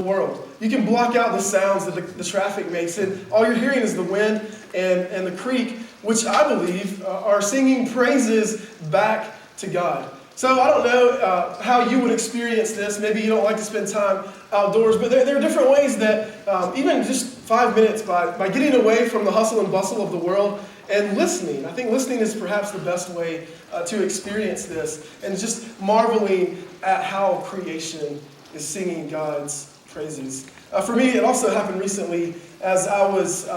world. You can block out the sounds that the traffic makes, and all you're hearing is the wind and the creek, which I believe are singing praises back to God. So I don't know how you would experience this. Maybe you don't like to spend time outdoors, but there are different ways that even just 5 minutes by getting away from the hustle and bustle of the world and listening. I think listening is perhaps the best way to experience this, and just marveling at how creation is singing God's praises. For me, it also happened recently as I was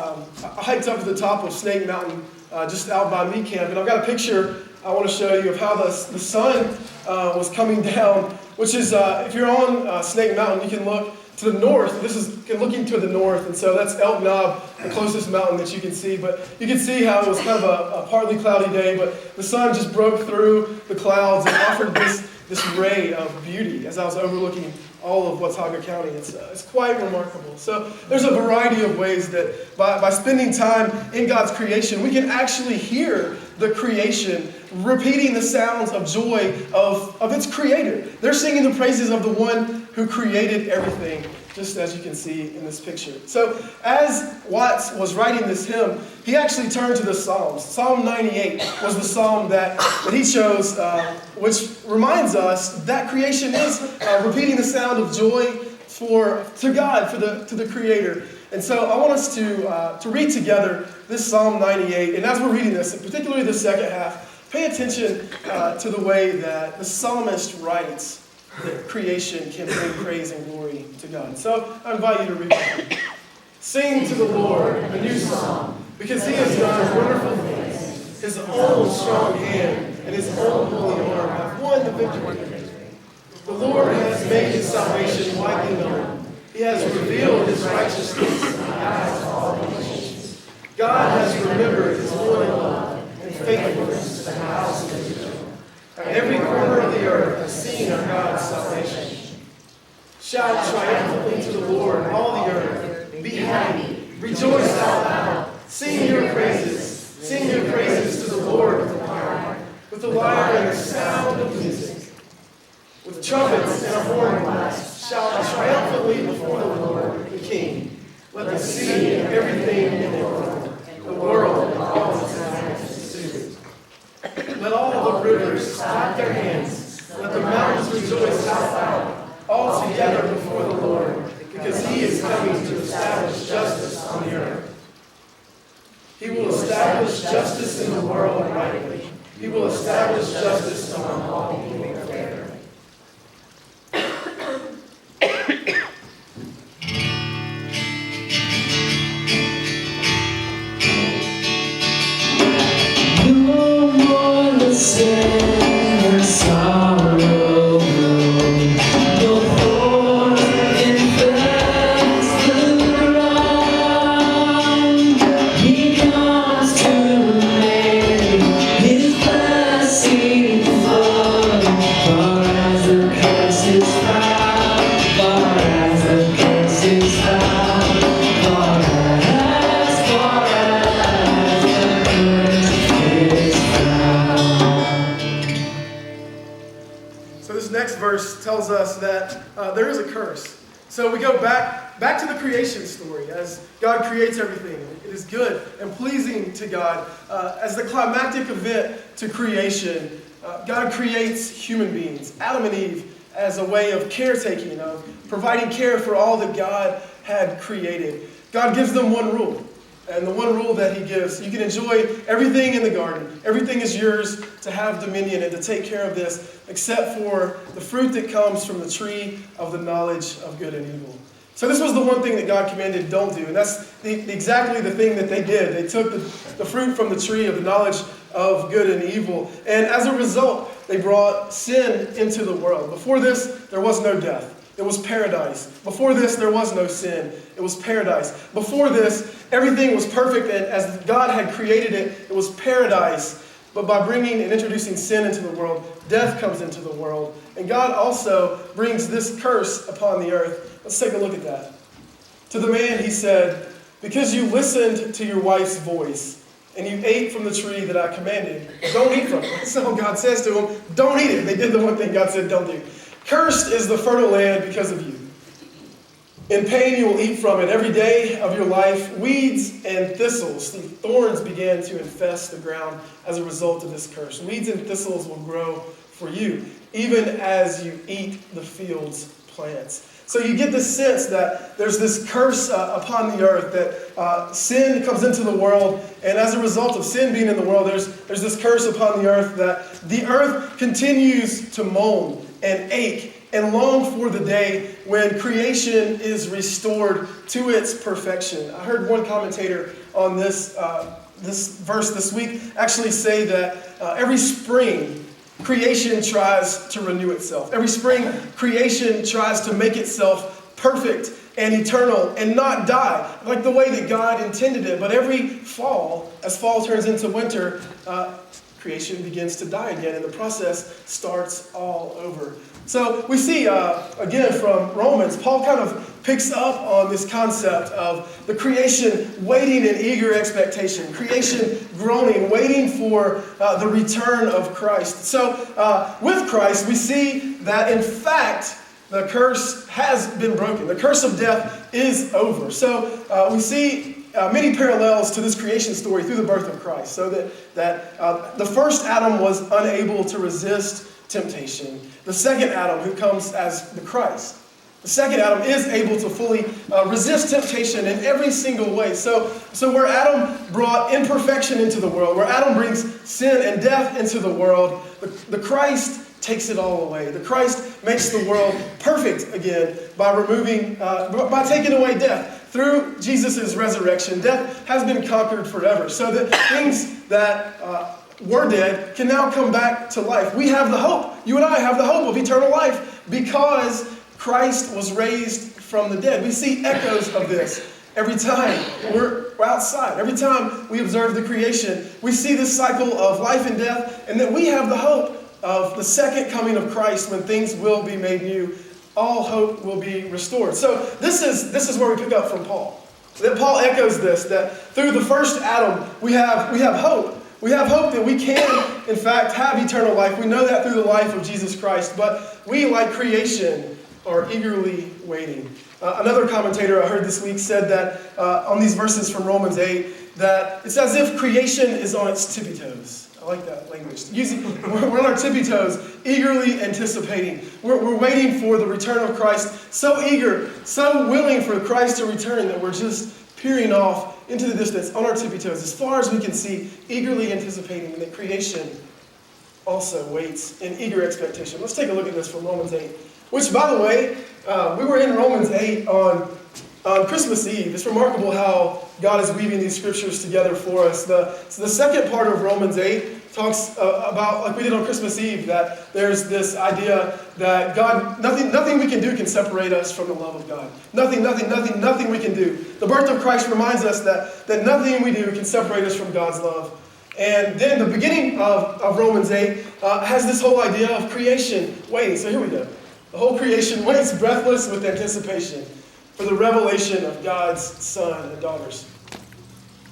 hiked up to the top of Snake Mountain, just out by me camp, and I've got a picture I want to show you of how the sun was coming down, which is, if you're on Snake Mountain, you can look to the north. This is looking to the north, and so that's Elk Knob, the closest mountain that you can see. But you can see how it was kind of a partly cloudy day, but the sun just broke through the clouds and offered this ray of beauty as I was overlooking all of Watauga County. It's quite remarkable. So there's a variety of ways that by spending time in God's creation, we can actually hear the creation repeating the sounds of joy of its creator. They're singing the praises of the one who created everything, just as you can see in this picture. So as Watts was writing this hymn, he actually turned to the Psalms. Psalm 98 was the psalm that he chose, which reminds us that creation is repeating the sound of joy to God, to the Creator. And so I want us to read together this Psalm 98. And as we're reading this, and particularly the second half, pay attention to the way that the psalmist writes that creation can bring praise and glory to God. So I invite you to read with me. Sing to the Lord a new song, because he has done wonderful things. His own strong hand and his own holy arm have won the victory. The Lord has made his salvation widely known. He has revealed his righteousness in the eyes of all nations. God has remembered his loyal love and faithfulness to the house of Israel. Every corner of the earth has seen of God's salvation. Shout triumphantly to the Lord, all the earth. Be happy. Rejoice out loud. Sing your praises. Sing your praises to the Lord with the lyre and the sound of music. With trumpets and a horn blast, shout triumphantly before the Lord, the King. Let the sea and everything in it roar, the world and all its inhabitants sing. Let all the rivers clap their hands. Let the mountains rejoice out loud, all together before the Lord, because he is coming to establish justice on the earth. He will establish justice in the world rightly. He will establish justice among all people fairly. Tells us that there is a curse. So we go back to the creation story as God creates everything. It is good and pleasing to God. As the climactic event to creation, God creates human beings, Adam and Eve, as a way of caretaking, of providing care for all that God had created. God gives them one rule. And the one rule that he gives, you can enjoy everything in the garden. Everything is yours to have dominion and to take care of this, except for the fruit that comes from the tree of the knowledge of good and evil. So this was the one thing that God commanded, don't do. And that's exactly the thing that they did. They took the fruit from the tree of the knowledge of good and evil. And as a result, they brought sin into the world. Before this, there was no death. It was paradise. Before this, there was no sin. It was paradise. Before this, everything was perfect, and as God had created it, it was paradise. But by bringing and introducing sin into the world, death comes into the world. And God also brings this curse upon the earth. Let's take a look at that. To the man he said, because you listened to your wife's voice, and you ate from the tree that I commanded, don't eat from it. So God says to them, don't eat it. They did the one thing God said don't do. Cursed is the fertile land because of you. In pain you will eat from it every day of your life. Weeds and thistles, the thorns began to infest the ground as a result of this curse. Weeds and thistles will grow for you, even as you eat the field's plants. So you get this sense that there's this curse upon the earth, that sin comes into the world, and as a result of sin being in the world, there's this curse upon the earth that the earth continues to moan and ache and long for the day when creation is restored to its perfection. I heard one commentator on this verse this week actually say that every spring, creation tries to renew itself. Every spring, creation tries to make itself perfect and eternal and not die, like the way that God intended it. But every fall, as fall turns into winter, creation begins to die again, and the process starts all over. So we see, again, from Romans, Paul kind of picks up on this concept of the creation waiting in eager expectation, creation groaning, waiting for the return of Christ. So with Christ, we see that, in fact, the curse has been broken. The curse of death is over. So we see many parallels to this creation story through the birth of Christ. So that the first Adam was unable to resist temptation. The second Adam, who comes as the Christ, the second Adam is able to fully resist temptation in every single way. So where Adam brought imperfection into the world, where Adam brings sin and death into the world, the Christ takes it all away. The Christ makes the world perfect again by taking away death. Through Jesus' resurrection, death has been conquered forever. So that things that were dead can now come back to life. We have the hope. You and I have the hope of eternal life because Christ was raised from the dead. We see echoes of this every time we're outside. Every time we observe the creation, we see this cycle of life and death, and that we have the hope of the second coming of Christ when things will be made new. All hope will be restored. So this is where we pick up from Paul. That Paul echoes this, that through the first Adam, we have hope. We have hope that we can, in fact, have eternal life. We know that through the life of Jesus Christ. But we, like creation, are eagerly waiting. Another commentator I heard this week said that on these verses from Romans 8, that it's as if creation is on its tippy toes. I like that language. We're on our tippy toes, eagerly anticipating. We're waiting for the return of Christ, so eager, so willing for Christ to return that we're just peering off into the distance on our tippy toes, as far as we can see, eagerly anticipating, and that creation also waits in eager expectation. Let's take a look at this from Romans 8, which, by the way, we were in Romans 8 on Christmas Eve. It's remarkable how God is weaving these scriptures together for us. So the second part of Romans 8 talks about, like we did on Christmas Eve, that there's this idea that God, nothing we can do can separate us from the love of God. Nothing we can do. The birth of Christ reminds us that nothing we do can separate us from God's love. And then the beginning of Romans 8 has this whole idea of creation waiting. So here we go. The whole creation waits breathless with anticipation for the revelation of God's sons and daughters.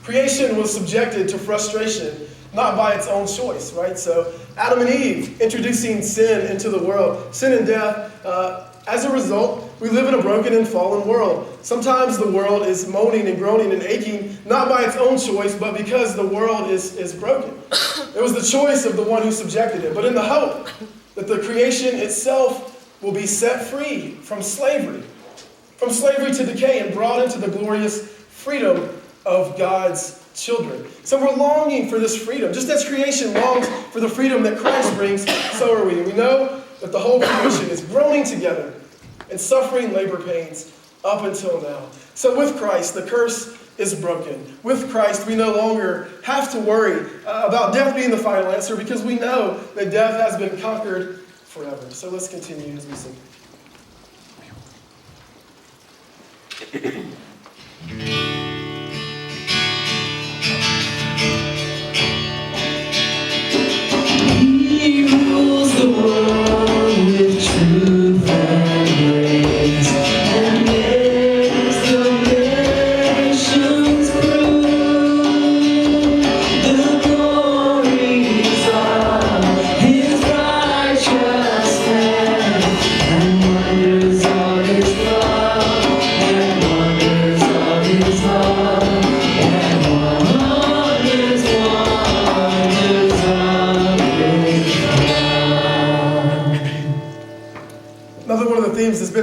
Creation was subjected to frustration, not by its own choice, right? So Adam and Eve introducing sin into the world, sin and death. As a result, we live in a broken and fallen world. Sometimes the world is moaning and groaning and aching, not by its own choice, but because the world is broken. It was the choice of the one who subjected it, but in the hope that the creation itself will be set free from slavery to decay, and brought into the glorious freedom of God's children. So we're longing for this freedom. Just as creation longs for the freedom that Christ brings, so are we. And we know that the whole creation is groaning together and suffering labor pains up until now. So with Christ, the curse is broken. With Christ, we no longer have to worry about death being the final answer, because we know that death has been conquered forever. So let's continue as we sing. He rules the world with truth and grace, and makes the nations prove the glories of His righteousness, and wonders of His love.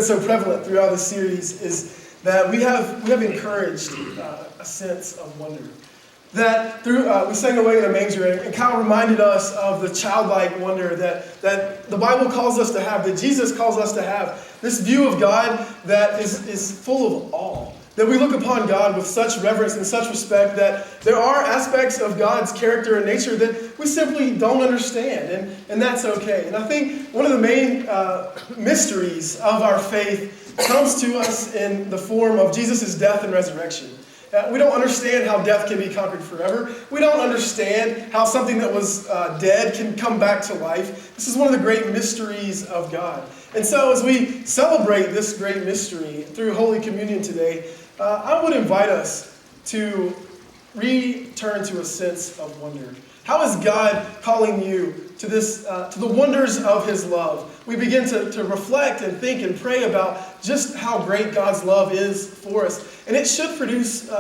been so prevalent throughout this series is that we have encouraged a sense of wonder. That through we sang Away in a Manger, and Kyle reminded us of the childlike wonder that the Bible calls us to have, that Jesus calls us to have. This view of God that is full of awe. That we look upon God with such reverence and such respect that there are aspects of God's character and nature that we simply don't understand, and that's okay. And I think one of the main mysteries of our faith comes to us in the form of Jesus' death and resurrection. We don't understand how death can be conquered forever. We don't understand how something that was dead can come back to life. This is one of the great mysteries of God. And so as we celebrate this great mystery through Holy Communion today, I would invite us to return to a sense of wonder. How is God calling you to this, to the wonders of His love? We begin to reflect and think and pray about just how great God's love is for us. And it should produce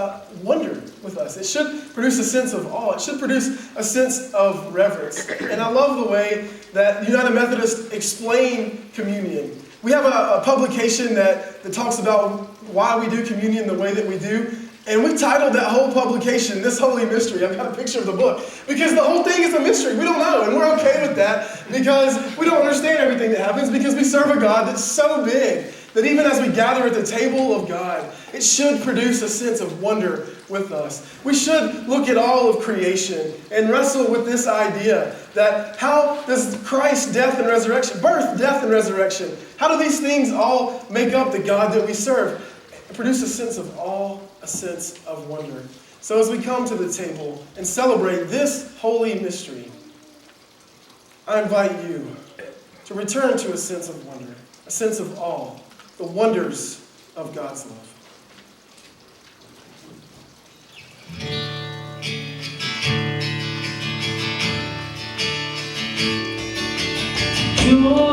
wonder with us. It should produce a sense of awe. It should produce a sense of reverence. And I love the way that United Methodists explain communion. We have a publication that talks about why we do communion the way that we do. And we titled that whole publication, This Holy Mystery. I've got a picture of the book. Because the whole thing is a mystery. We don't know, and we're okay with that because we don't understand everything that happens because we serve a God that's so big that even as we gather at the table of God, it should produce a sense of wonder with us. We should look at all of creation and wrestle with this idea that how does Christ's death and resurrection, birth, death, and resurrection, how do these things all make up the God that we serve? Produce a sense of awe, a sense of wonder. So as we come to the table and celebrate this holy mystery, I invite you to return to a sense of wonder, a sense of awe, the wonders of God's love. Joy